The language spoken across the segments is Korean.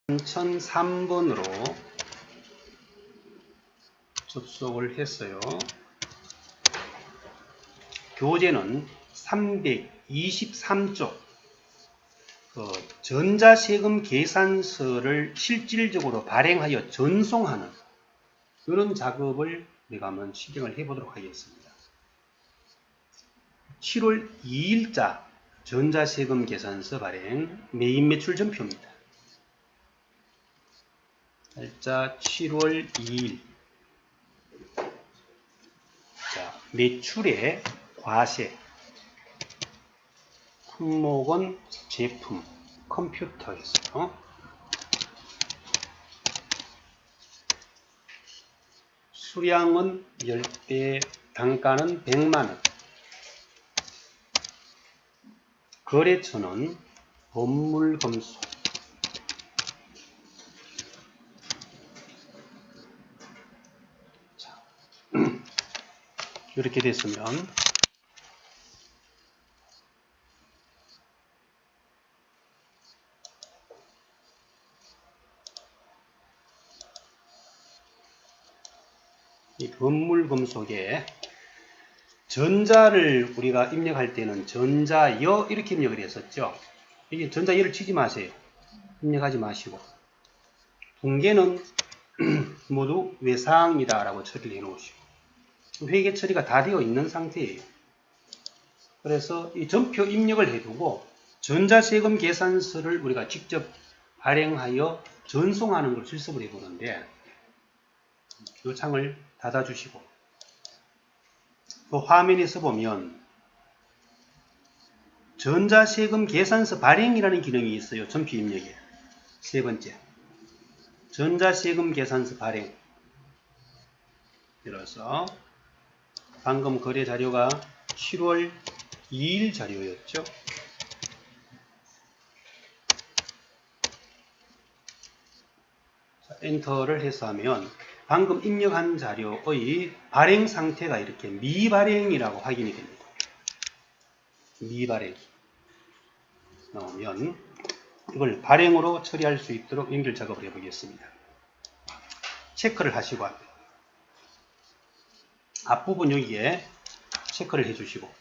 3003번으로 접속을 했어요. 교재는 323쪽 전자세금 계산서를 실질적으로 발행하여 전송하는 이런 작업을 우리가 한번 실행을 해보도록 하겠습니다. 7월 2일자 전자세금 계산서 발행 매입 매출 전표입니다. 날짜 7월 2일. 자, 매출의 과세. 품목은 제품, 컴퓨터였어요. 수량은 10배, 단가는 100만원. 거래처는 법물검수. 자, 이렇게 됐으면 이 법물금속에 전자를 우리가 입력할 때는 전자여 이렇게 입력을 했었죠. 이게 전자여를 치지 마세요. 입력하지 마시고 붕괴는 모두 외상이다 라고 처리를 해 놓으시고 회계 처리가 다 되어 있는 상태예요. 그래서 이 전표 입력을 해두고 전자세금 계산서를 우리가 직접 발행하여 전송하는 걸 실습을 해보는데 이 창을 닫아주시고 그 화면에서 보면 전자세금 계산서 발행이라는 기능이 있어요. 전표 입력에. 세 번째. 전자세금 계산서 발행. 들어서 방금 거래 자료가 7월 2일 자료였죠. 자, 엔터를 해서 하면 방금 입력한 자료의 발행 상태가 이렇게 미발행이라고 확인이 됩니다. 미발행 나오면 이걸 발행으로 처리할 수 있도록 연결 작업을 해보겠습니다. 체크를 하시고 앞부분 여기에 체크를 해주시고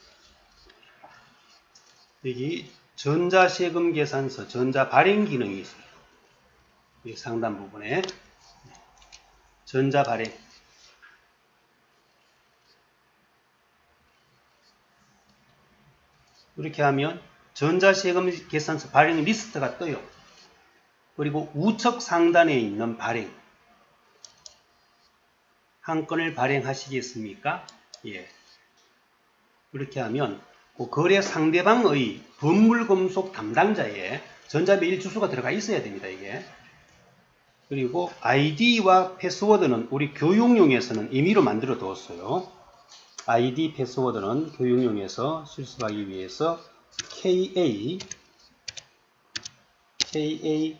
여기 전자세금 계산서 전자 발행 기능이 있어요. 여기 상단 부분에 전자 발행 이렇게 하면 전자세금 계산서 발행 리스트가 떠요. 그리고 우측 상단에 있는 발행 한 건을 발행하시겠습니까? 예. 이렇게 하면 그 거래 상대방의 법물금속 담당자의 전자메일 주소가 들어가 있어야 됩니다. 이게. 그리고 아이디와 패스워드는 우리 교육용에서는 임의로 만들어 두었어요. 아이디 패스워드는 교육용에서 실습하기 위해서 KACPTA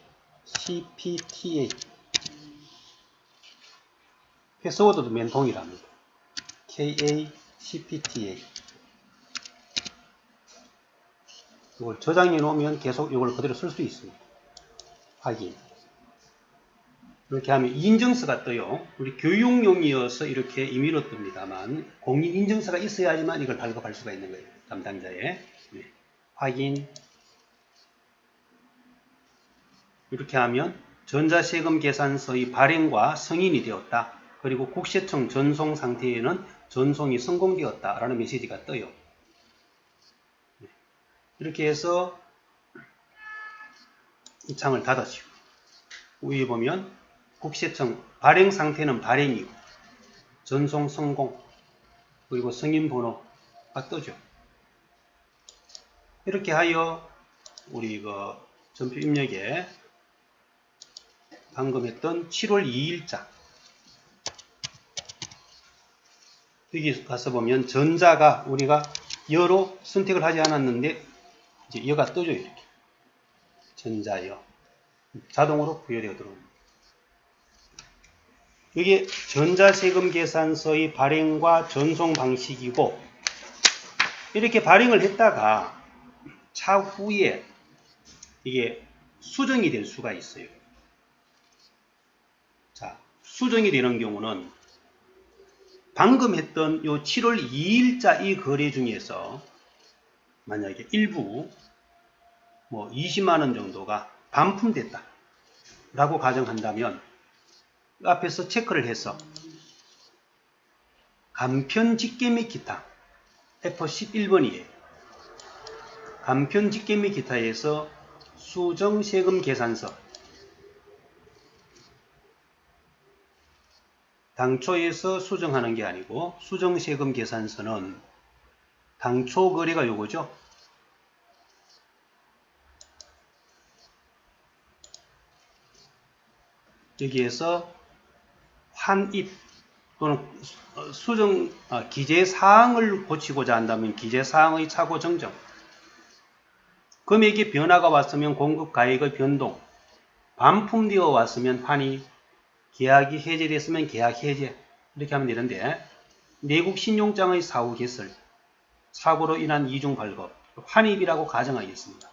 패스워드도 맨 동일합니다. KACPTA 이걸 저장해 놓으면 계속 이걸 그대로 쓸 수 있습니다. 확인. 이렇게 하면 인증서가 떠요. 우리 교육용이어서 이렇게 임의로 뜹니다만 공인인증서가 있어야지만 이걸 발급할 수가 있는 거예요. 담당자의. 네. 확인. 이렇게 하면 전자세금 계산서의 발행과 승인이 되었다. 그리고 국세청 전송 상태에는 전송이 성공되었다. 라는 메시지가 떠요. 네. 이렇게 해서 이 창을 닫으시고 위에 보면 국세청 발행 상태는 발행이고 전송 성공 그리고 승인 번호가 뜨죠. 이렇게 하여 우리 그 전표 입력에 방금 했던 7월 2일자 여기 가서 보면 전자가 우리가 여로 선택을 하지 않았는데 이제 여가 뜨죠. 이렇게 전자여 자동으로 부여되어 들어옵니다. 이게 전자세금 계산서의 발행과 전송 방식이고 이렇게 발행을 했다가 차후에 이게 수정이 될 수가 있어요. 자, 수정이 되는 경우는 방금 했던 요 7월 2일자 이 거래 중에서 만약에 일부 뭐 20만원 정도가 반품됐다 라고 가정한다면 앞에서 체크를 해서 간편 직계 및 기타 F11번이에요. 간편 직계 및 기타에서 수정세금 계산서 당초에서 수정하는 게 아니고 수정세금 계산서는 당초 거래가 요거죠. 여기에서 환입 또는 수정 기재사항을 고치고자 한다면 기재사항의 착오 정정, 금액의 변화가 왔으면 공급가액의 변동, 반품되어 왔으면 환입, 계약이 해제됐으면 계약 해제, 이렇게 하면 되는데 내국 신용장의 사후 개설, 사고로 인한 이중 발급, 환입이라고 가정하겠습니다.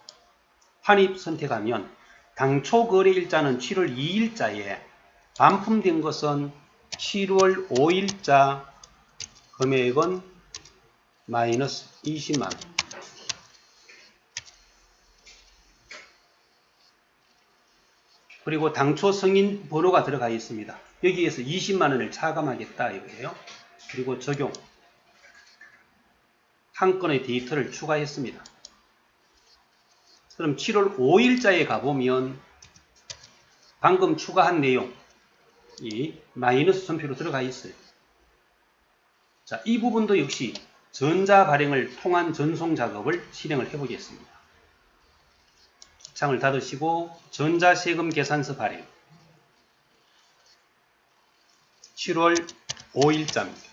환입 선택하면 당초 거래 일자는 7월 2일자에 반품된 것은 7월 5일자, 금액은 마이너스 20만원. 그리고 당초 승인 번호가 들어가 있습니다. 여기에서 20만원을 차감하겠다 이거예요. 그리고 적용. 한 건의 데이터를 추가했습니다. 그럼 7월 5일자에 가보면 방금 추가한 내용, 이 마이너스 선표로 들어가 있어요. 자, 이 부분도 역시 전자 발행을 통한 전송 작업을 실행을 해보겠습니다. 창을 닫으시고 전자세금 계산서 발행 7월 5일자입니다.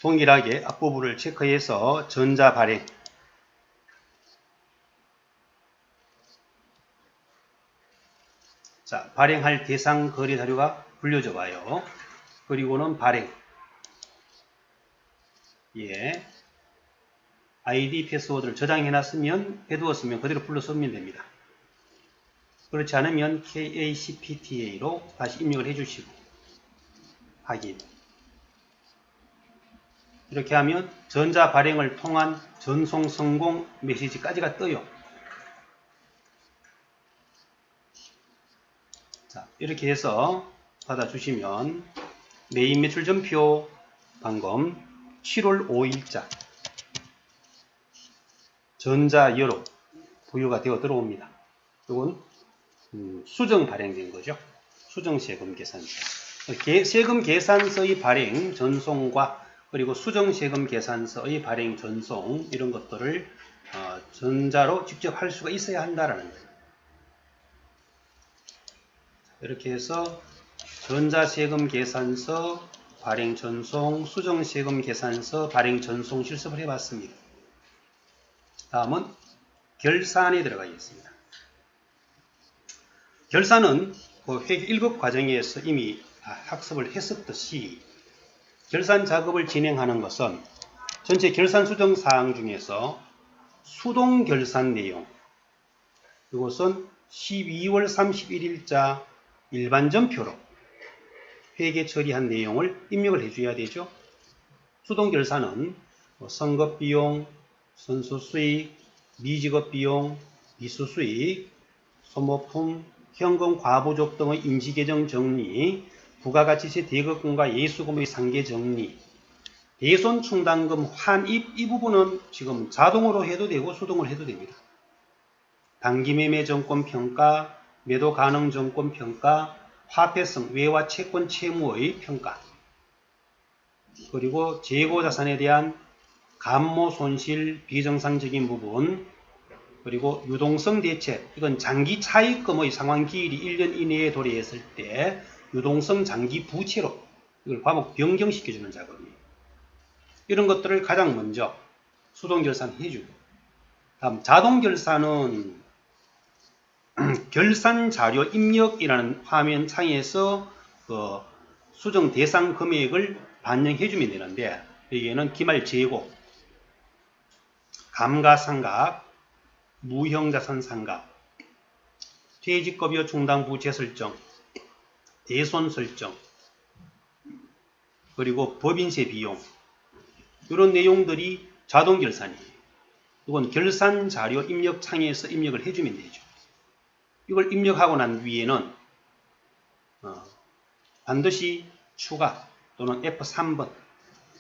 동일하게 앞부분을 체크해서 전자 발행 자, 발행할 대상 거래 자료가 불려져 봐요. 그리고는 발행 예, 아이디 패스워드를 저장해 놨으면 해두었으면 그대로 불러 쓰면 됩니다. 그렇지 않으면 KACPTA로 다시 입력을 해주시고 확인. 이렇게 하면 전자 발행을 통한 전송 성공 메시지까지가 떠요. 자, 이렇게 해서 받아주시면 메인 매출 전표 방금 7월 5일자 전자여로 부여가 되어 들어옵니다. 이건 수정 발행된 거죠. 수정세금 계산서. 세금 계산서의 발행 전송과 그리고 수정세금 계산서의 발행 전송 이런 것들을 전자로 직접 할 수가 있어야 한다라는 거예요. 이렇게 해서 전자세금 계산서 발행 전송, 수정세금 계산서 발행 전송 실습을 해봤습니다. 다음은 결산에 들어가겠습니다. 결산은 그 회계 1급 과정에서 이미 학습을 했었듯이 결산 작업을 진행하는 것은 전체 결산 수정 사항 중에서 수동 결산 내용, 이것은 12월 31일자 일반전표로 회계 처리한 내용을 입력을 해줘야 되죠. 수동 결산은 선급비용, 선수수익, 미지급비용, 미수수익, 소모품, 현금 과부족 등의 임시계정 정리, 부가가치세 대거금과 예수금의 상계 정리, 대손 충당금 환입 이 부분은 지금 자동으로 해도 되고 수동으로 해도 됩니다. 단기매매 정권 평가, 매도 가능 정권 평가, 화폐성 외화 채권 채무의 평가, 그리고 재고자산에 대한 감모 손실 비정상적인 부분, 그리고 유동성 대책, 이건 장기 차입금의 상환 기일이 1년 이내에 도래했을 때 유동성 장기 부채로 이걸 과목 변경시켜주는 작업이에요. 이런 것들을 가장 먼저 수동 결산해주고, 다음 자동 결산은 결산 자료 입력이라는 화면 창에서 그 수정 대상 금액을 반영해주면 되는데, 여기에는 기말 재고, 감가상각, 무형자산 상각, 퇴직급여 충당부 재설정, 대손 설정, 그리고 법인세 비용, 이런 내용들이 자동 결산이에요. 이건 결산 자료 입력 창에서 입력을 해주면 되죠. 이걸 입력하고 난 뒤에는 반드시 추가 또는 F3번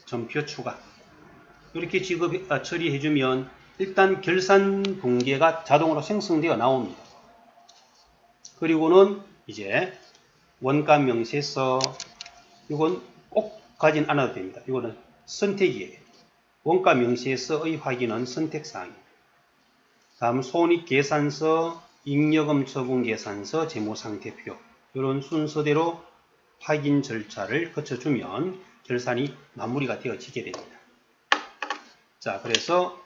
전표 추가 이렇게 처리해주면 일단 결산 공개가 자동으로 생성되어 나옵니다. 그리고는 이제 원가 명세서, 이건 꼭 가진 않아도 됩니다. 이거는 선택이에요. 원가 명세서의 확인은 선택사항입니다. 다음 손익계산서, 잉여금 처분 계산서, 재무상태표 이런 순서대로 확인 절차를 거쳐주면 결산이 마무리가 되어지게 됩니다. 자, 그래서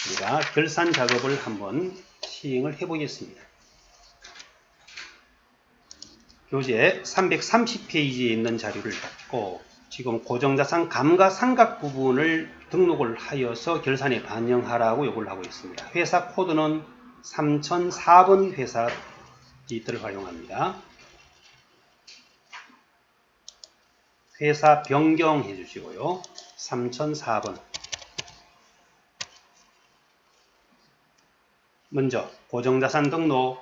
우리가 결산 작업을 한번 시행을 해보겠습니다. 교재 330페이지에 있는 자료를 갖고 지금 고정자산 감가상각 부분을 등록을 하여서 결산에 반영하라고 요구를 하고 있습니다. 회사 코드는 3004번 회사 데이터를 활용합니다. 회사 변경해 주시고요. 3004번. 먼저 고정자산 등록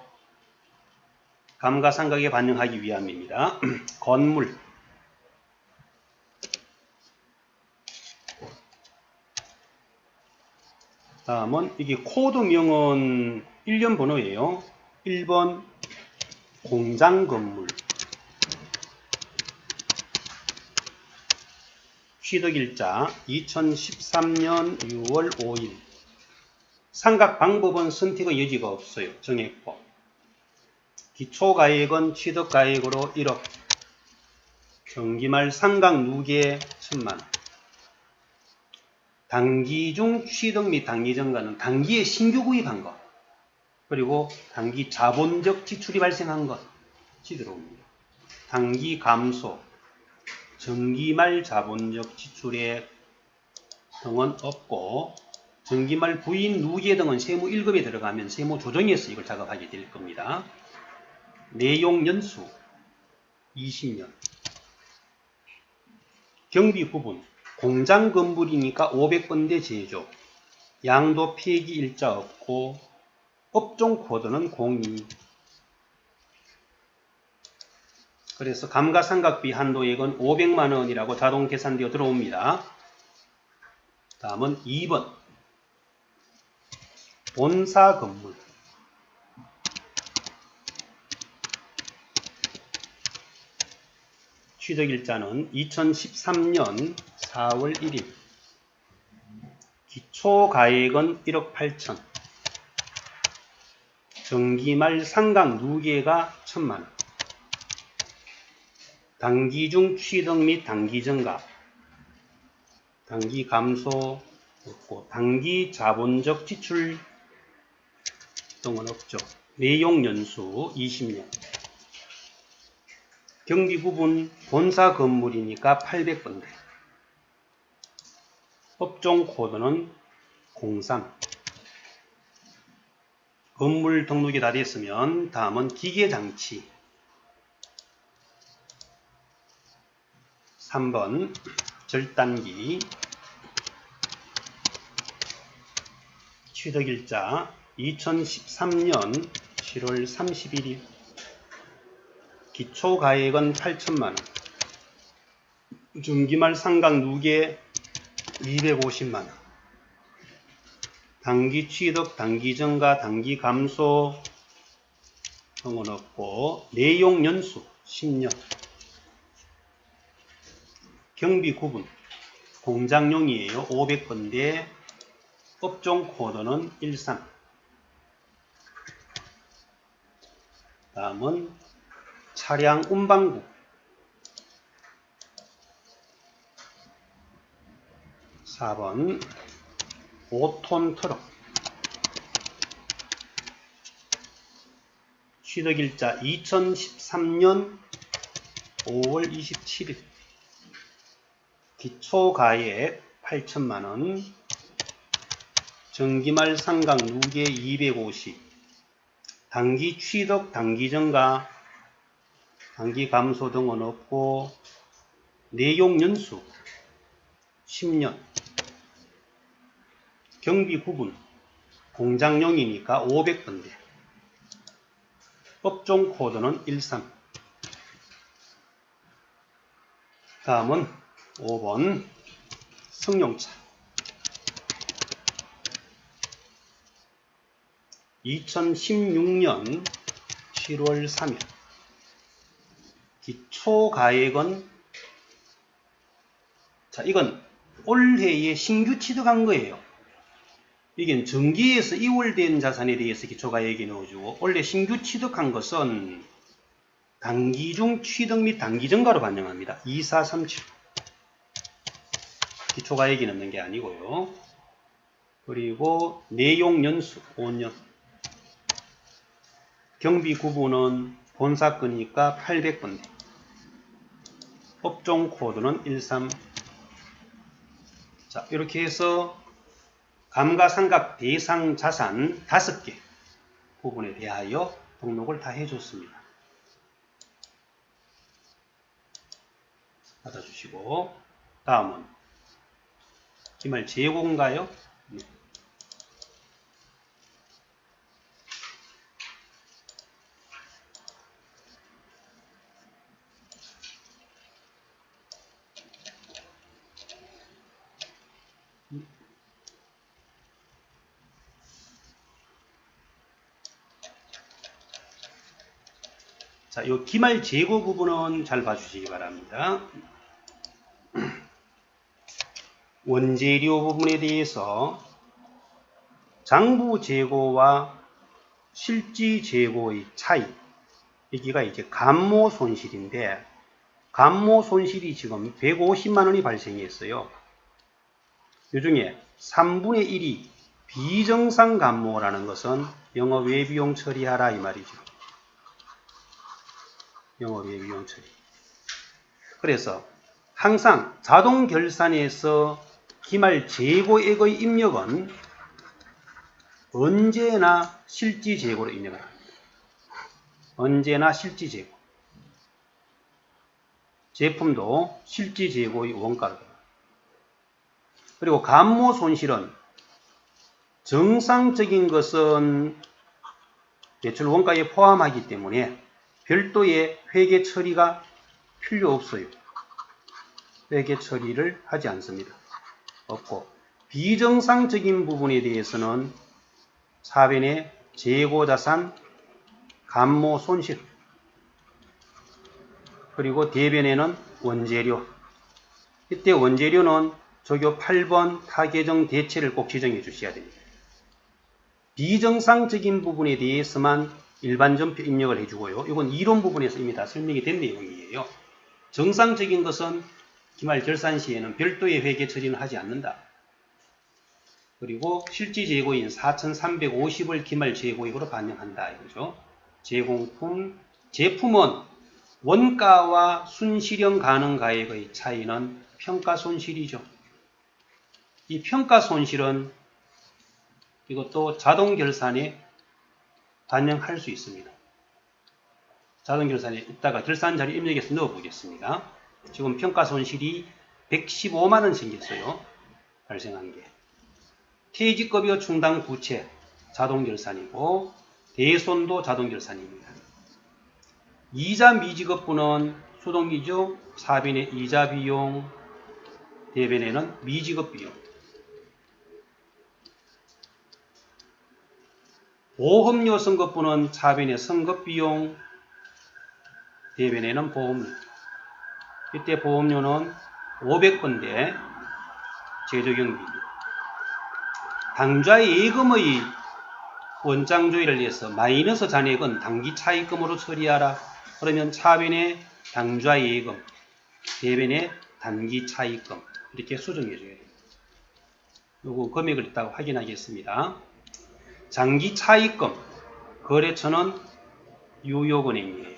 감가상각에 반영하기 위함입니다. 건물 다음은 이게 코드명은 1년 번호예요. 1번 공장건물 취득일자 2013년 6월 5일 상각 방법은 선택의 여지가 없어요. 정했고 기초가액은 취득가액으로 1억 정기말 상각 누계 1000만원 단기 중 취득 및 단기 증가는 단기에 신규 구입한 것 그리고 단기 자본적 지출이 발생한 것이 들어옵니다. 단기 감소 정기말 자본적 지출액 등은 없고 정기말 부인 누계 등은 세무 1급에 들어가면 세무 조정에서 이걸 작업하게 될 겁니다. 내용 연수 20년 경비 부분 공장 건물이니까 500번대 제조 양도 폐기 일자 없고 업종 코드는 02 그래서 감가상각비 한도액은 500만원이라고 자동 계산되어 들어옵니다. 다음은 2번 본사 건물 취득일자는 2013년 4월 1일 기초가액은 1억 8천 정기말 상각 누계가 1000만원 단기 중 취득 및 단기 증가 단기 감소 없고 단기 자본적 지출 등은 없죠. 내용 연수 20년 경비 부분 본사 건물이니까 800번대 업종 코드는 03 건물 등록이 다 됐으면 다음은 기계장치 3번 절단기 취득일자 2013년 7월 31일 기초가액은 8천만원 중기말 상각 누계 250만원 단기 취득, 단기 증가, 단기 감소 등은 없고 내용 연수 10년 경비 구분 공장용이에요. 500번대 업종 코드는 13 다음은 차량 운반국 4번 5톤 트럭 취득일자 2013년 5월 27일 기초가액 8천만원 정기말 상각 누계 250 단기 취득, 단기 증가, 단기 감소 등은 없고 내용 연수 10년, 경비 구분, 공장용이니까 500번대, 업종 코드는 13. 다음은 5번 승용차. 2016년 7월 3일 기초가액은, 자, 이건 올해에 신규 취득한 거예요. 이게 정기에서 이월된 자산에 대해서 기초가액이 넣어주고, 원래 신규 취득한 것은 단기중 취득 및 단기 증가로 반영합니다. 2437. 기초가액이 넣는 게 아니고요. 그리고 내용 연수 5년. 경비 구분은 본사 거니까 800번대. 업종 코드는 13. 자, 이렇게 해서 감가상각 대상 자산 5개 부분에 대하여 등록을 다 해줬습니다. 받아주시고, 다음은 기말 재고인가요? 네. 자, 이 기말 재고 부분은 잘 봐주시기 바랍니다. 원재료 부분에 대해서 장부 재고와 실지 재고의 차이, 여기가 이제 감모 손실인데, 감모 손실이 지금 150만원이 발생했어요. 이 중에 3분의 1이 비정상 감모라는 것은 영업외비용 처리하라 이 말이죠. 영업외비용 처리. 그래서 항상 자동결산에서 기말 재고액의 입력은 언제나 실지재고로 입력을 합니다. 언제나 실지재고. 제품도 실지재고의 원가로. 그리고 감모 손실은 정상적인 것은 매출 원가에 포함하기 때문에 별도의 회계 처리가 필요 없어요. 회계 처리를 하지 않습니다. 없고, 비정상적인 부분에 대해서는 사변의 재고자산, 감모 손실, 그리고 대변에는 원재료. 이때 원재료는 조교 8번 타계정 대체를 꼭 지정해 주셔야 됩니다. 비정상적인 부분에 대해서만 일반전표 입력을 해주고요. 이건 이론 부분에서 이미 다 설명이 된 내용이에요. 정상적인 것은 기말 결산 시에는 별도의 회계 처리는 하지 않는다. 그리고 실지 재고인 4,350을 기말 재고액으로 반영한다 이거죠. 제공품, 제품은 원가와 순실현 가능 가액의 차이는 평가 손실이죠. 이 평가 손실은 이것도 자동 결산에 반영할 수 있습니다. 자동 결산에 이따가 결산 자료 입력해서 넣어 보겠습니다. 지금 평가 손실이 115만원 생겼어요. 발생한 게. 퇴직급여 충당 부채 자동 결산이고, 대손도 자동 결산입니다. 이자 미지급분은 수동이죠. 사변의 이자 비용, 대변에는 미지급 비용. 보험료 선급분은 차변의 선급 비용, 대변에는 보험료. 이때 보험료는 500번대 재조경비입니다. 당좌 예금의 원장 조회를 위해서 마이너스 잔액은 단기 차입금으로 처리하라. 그러면 차변의 당좌 예금, 대변의 단기 차입금 이렇게 수정해 줘야 됩니다. 요거 금액을 이따가 확인하겠습니다. 장기 차입금 거래처는 유효은행이에요.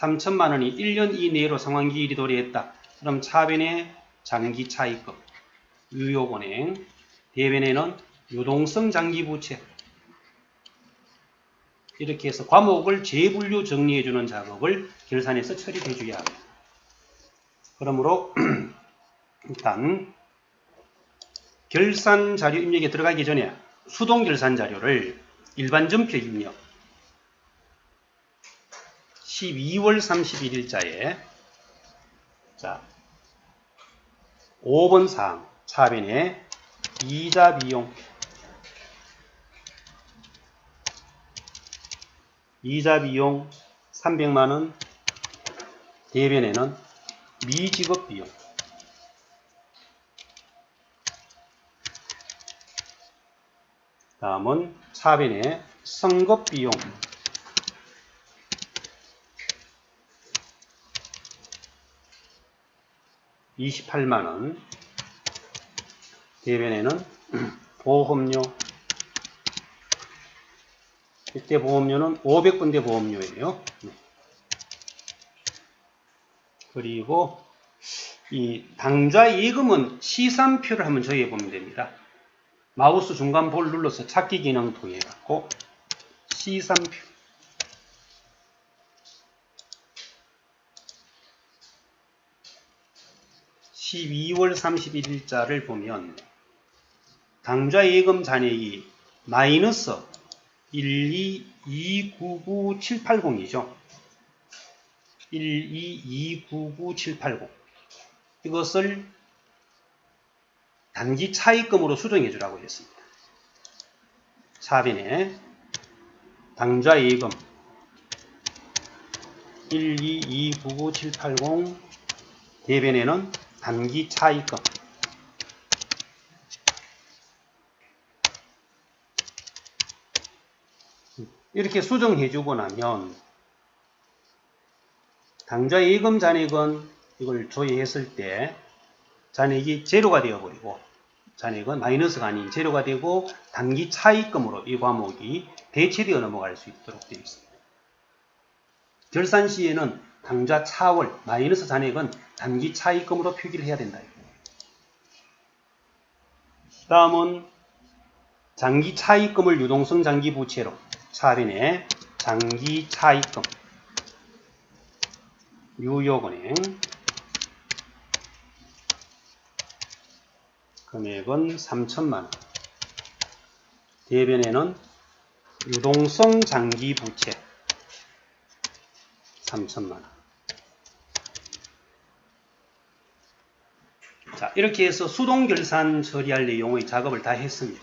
3천만원이 1년 이내로 상환기일이 도래했다. 그럼 차변의 장기 차입금 유효은행, 대변에는 유동성 장기부채. 이렇게 해서 과목을 재분류 정리해주는 작업을 결산에서 처리해줘야 합니다. 그러므로 일단 결산 자료 입력에 들어가기 전에 수동 결산 자료를 일반 전표 입력 12월 31일자에 자 5번 사항 차변에 이자 비용 300만원 대변에는 미지급 비용 다음은 차변에 선급 비용 28만원 대변에는 보험료 이때 보험료는 500분대 보험료예요. 그리고 이 당좌 예금은 시산표를 한번 정해 보면 됩니다. 마우스 중간 볼 눌러서 찾기 기능 통해 갖고 시산표 12월 31일자를 보면 당좌 예금 잔액이 마이너스 12299,780이죠. 12299,780 이것을 단기 차입금으로 수정해 주라고 했습니다. 차변에 당좌 예금 12299,780 대변에는 단기 차입금 이렇게 수정해주고 나면 당좌 예금 잔액은 이걸 조회했을 때 잔액이 제로가 되어버리고 잔액은 마이너스가 아닌 제로가 되고 단기 차입금으로 이 과목이 대체되어 넘어갈 수 있도록 되어 있습니다. 결산 시에는 당좌 차월 마이너스 잔액은 단기 차입금으로 표기를 해야 된다. 다음은 장기 차입금을 유동성 장기 부채로 차변에 장기 차입금 뉴욕은행 금액은 3천만원 대변에는 유동성 장기 부채 3천만원 자 이렇게 해서 수동 결산 처리할 내용의 작업을 다 했습니다.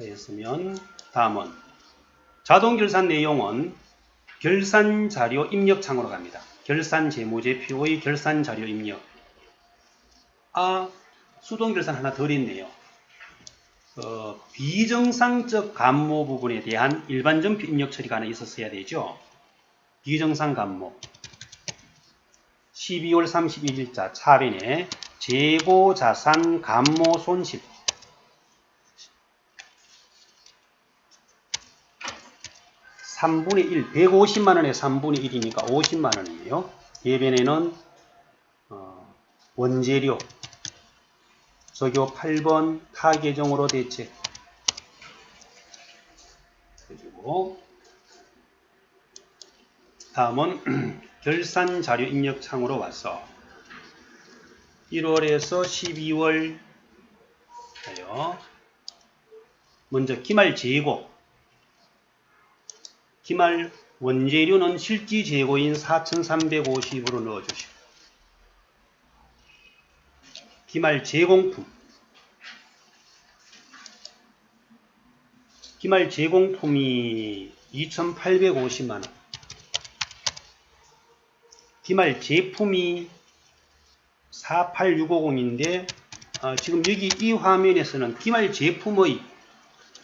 했으면 다음은 자동 결산 내용은 결산 자료 입력 창으로 갑니다. 결산 재무제표의 결산 자료 입력. 수동 결산 하나 덜 있네요. 비정상적 감모 부분에 대한 일반 전표 입력 처리가 하나 있었어야 되죠. 비정상 감모. 12월 31일자 차변에 재고자산 감모 손실. 3분의 1, 150만원에 3분의 1이니까 50만원이에요. 대변에는 원재료, 적요 8번 타계정으로 대체. 그리고 다음은 결산 자료 입력 창으로 와서 1월에서 12월 먼저 기말 재고 기말 원재료는 실지 재고인 4,350으로 넣어주시고 기말 제공품 기말 제공품이 2,850만원 기말 제품이 48650인데 지금 여기 이 화면에서는 기말 제품의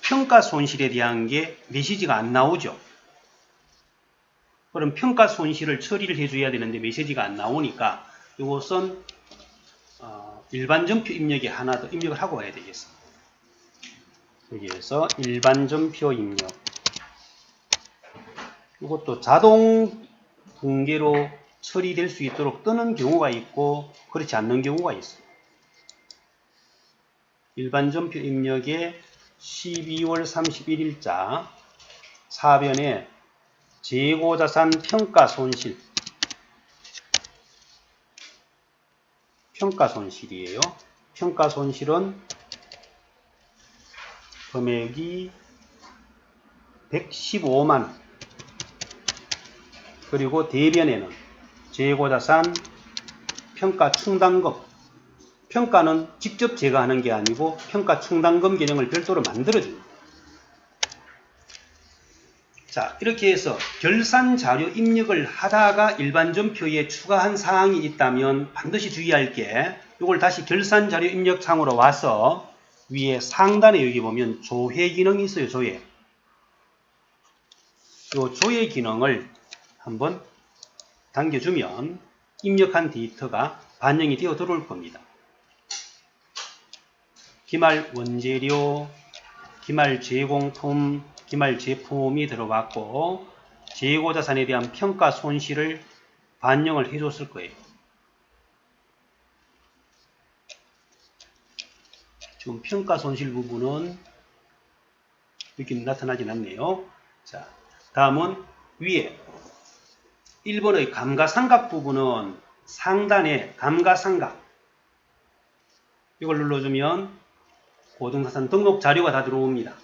평가 손실에 대한 게 메시지가 안 나오죠. 그럼 평가 손실을 처리를 해줘야 되는데 메시지가 안 나오니까 이것은 일반 전표 입력에 하나 더 입력을 하고 와야 되겠습니다. 여기에서 일반 전표 입력 이것도 자동 붕괴로 처리될 수 있도록 뜨는 경우가 있고 그렇지 않는 경우가 있어요. 일반 전표 입력에 12월 31일자 4변에 재고자산 평가손실. 평가손실이에요. 평가손실은 금액이 115만원. 그리고 대변에는 재고자산 평가충당금. 평가는 직접 제가 하는 게 아니고 평가충당금 개념을 별도로 만들어줍니다. 자, 이렇게 해서 결산자료 입력을 하다가 일반전표에 추가한 사항이 있다면 반드시 주의할 게, 이걸 다시 결산자료 입력 창으로 와서 위에 상단에 여기 보면 조회 기능이 있어요. 조회. 이 조회 기능을 한번 당겨주면 입력한 데이터가 반영이 되어 들어올 겁니다. 기말 원재료, 기말 제공품, 기말 제품이 들어갔고 재고자산에 대한 평가 손실을 반영을 해줬을 거예요. 지금 평가 손실 부분은 이렇게 나타나진 않네요. 자, 다음은 위에 1번의 감가상각 부분은 상단에 감가상각 이걸 눌러주면 고등사산 등록 자료가 다 들어옵니다.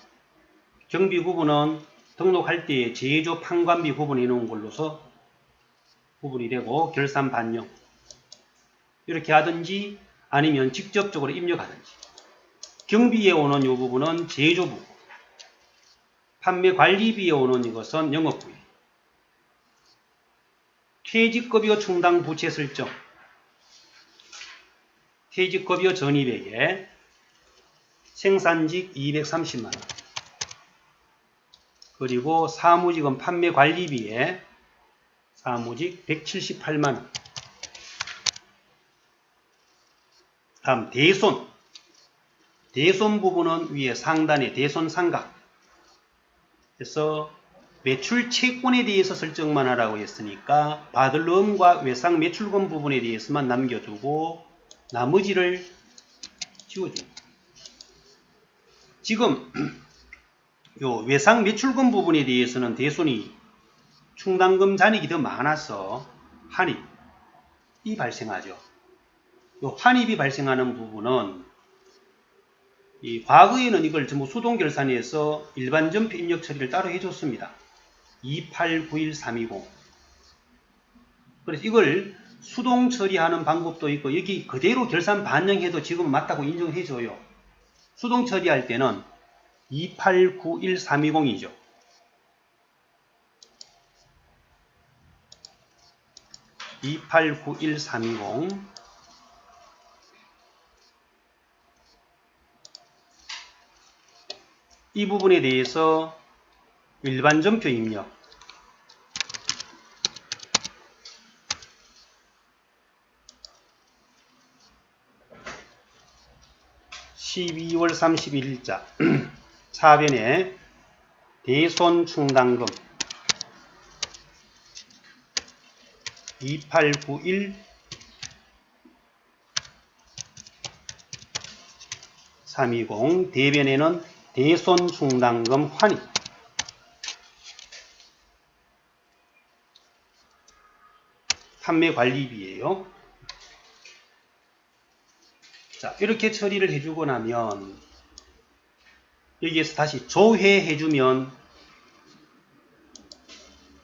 경비 부분은 등록할 때에 제조 판관비 부분이 있는 걸로서 부분이 되고 결산 반영 이렇게 하든지 아니면 직접적으로 입력하든지. 경비에 오는 이 부분은 제조부, 판매 관리비에 오는 이것은 영업부위, 퇴직급여 충당 부채 설정, 퇴직급여 전입액에 생산직 230만원, 그리고 사무직은 판매 관리비에 사무직 178만원. 다음 대손. 대손 부분은 위에 상단에 대손 상각. 그래서 매출 채권에 대해서 설정만 하라고 했으니까 받을 음과 외상 매출금 부분에 대해서만 남겨두고 나머지를 지워줍니다. 지금 요 외상 매출금 부분에 대해서는 대손이 충당금 잔액이 더 많아서 환입이 발생하죠. 요 환입이 발생하는 부분은 이 과거에는 이걸 전부 수동결산해서 일반전표 입력 처리를 따로 해줬습니다. 2891320. 그래서 이걸 수동 처리하는 방법도 있고 여기 그대로 결산 반영해도 지금 맞다고 인정해줘요. 수동 처리할 때는 289130이죠. (289130) 이 부분에 대해서 일반전표 입력 12월 31일자 4변에 대손 충당금 2891320 대변에는 대손 충당금 환입 판매 관리비예요. 자, 이렇게 처리를 해주고 나면 여기에서 다시 조회해주면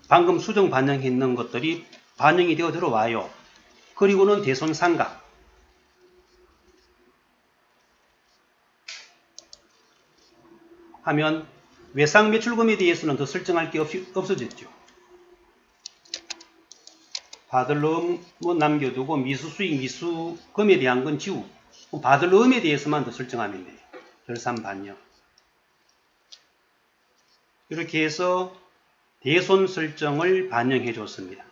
방금 수정 반영했는 것들이 반영이 되어 들어와요. 그리고는 대손 상각 하면 외상 매출금에 대해서는 더 설정할 게 없어졌죠. 받을 음은 남겨두고 미수수익 미수금에 대한 건 지우고 받을 음에 대해서만 더 설정하면 돼요. 결산 반영. 이렇게 해서 대손 설정을 반영해 줬습니다.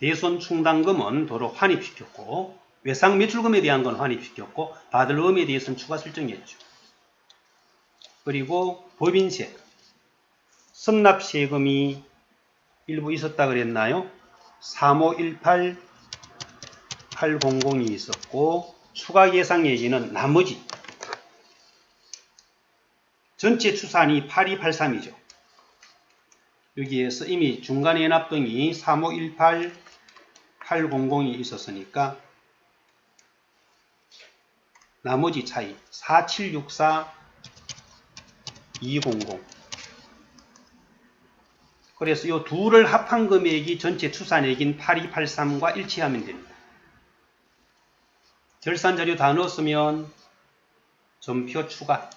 대손 충당금은 도로 환입시켰고 외상 매출금에 대한 건 환입시켰고 받을 음에 대해서는 추가 설정했죠. 그리고 법인세, 선납세금이 일부 있었다 그랬나요? 3518-800이 있었고 추가 예상 예지는 나머지 전체 추산이 8283이죠. 여기에서 이미 중간에 연합등이 3518, 800이 있었으니까 나머지 차이 4764, 200. 그래서 이 둘을 합한 금액이 전체 추산액인 8283과 일치하면 됩니다. 결산자료 다 넣었으면 전표 추가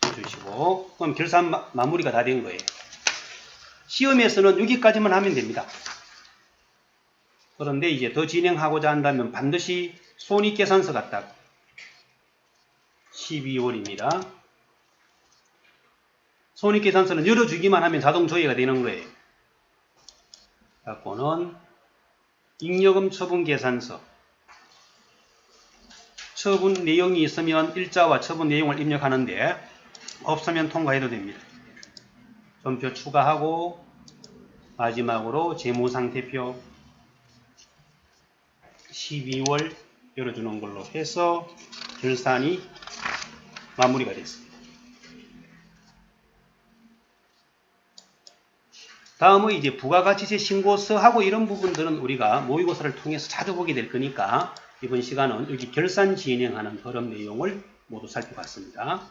해주시고, 그럼 결산 마무리가 다 된 거예요. 시험에서는 여기까지만 하면 됩니다. 그런데 이제 더 진행하고자 한다면 반드시 손익계산서 갖다가 12월입니다. 손익계산서는 열어주기만 하면 자동 조회가 되는 거예요. 갖고는 잉여금 처분 계산서, 처분 내용이 있으면 일자와 처분 내용을 입력하는데 없으면 통과해도 됩니다. 전표 추가하고 마지막으로 재무상태표 12월 열어주는 걸로 해서 결산이 마무리가 됐습니다. 다음은 이제 부가가치세 신고서하고 이런 부분들은 우리가 모의고사를 통해서 자주 보게 될 거니까 이번 시간은 여기 결산 진행하는 흐름 내용을 모두 살펴봤습니다.